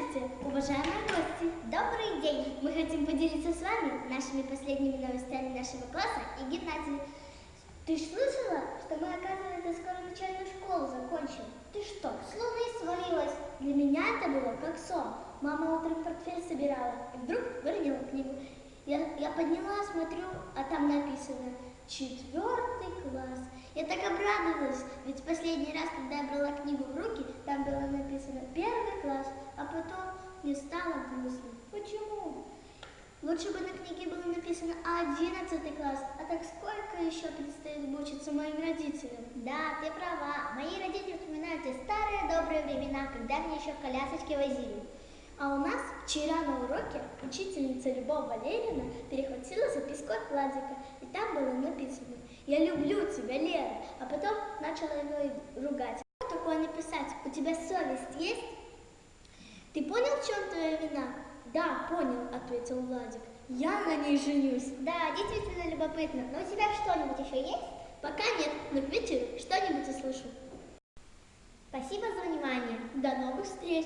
Здравствуйте, уважаемые гости! Добрый день! Мы хотим поделиться с вами нашими последними новостями нашего класса и гимназии. Ты ж слышала, что мы, оказывается, скоро начальную школу закончим? Ты что, с луны свалилась? Для меня это было как сон. Мама утром портфель собирала и вдруг выронила книгу. Я подняла, смотрю, а там написано «4 класс». Я так обрадовалась, ведь в последний раз, когда я брала книгу в руки, там было написано 1 класс, а потом мне стало грустно. Почему? Лучше бы на книге было написано 11 класс, а так сколько еще предстоит учиться моим родителям? Да, ты права. Мои родители вспоминают те старые добрые времена, когда меня еще в колясочке возили. А у нас вчера на уроке учительница Любовь Валерьевна перехватила записку от Владика, и там было написано «Я люблю тебя, Лера», а потом начала его ругать. Что такое написать? У тебя совесть есть? Ты понял, в чем твоя вина? Да, понял, ответил Владик. Я на ней женюсь. Да, действительно любопытно. Но у тебя что-нибудь еще есть? Пока нет, но к вечеру что-нибудь услышу. Спасибо за внимание. До новых встреч.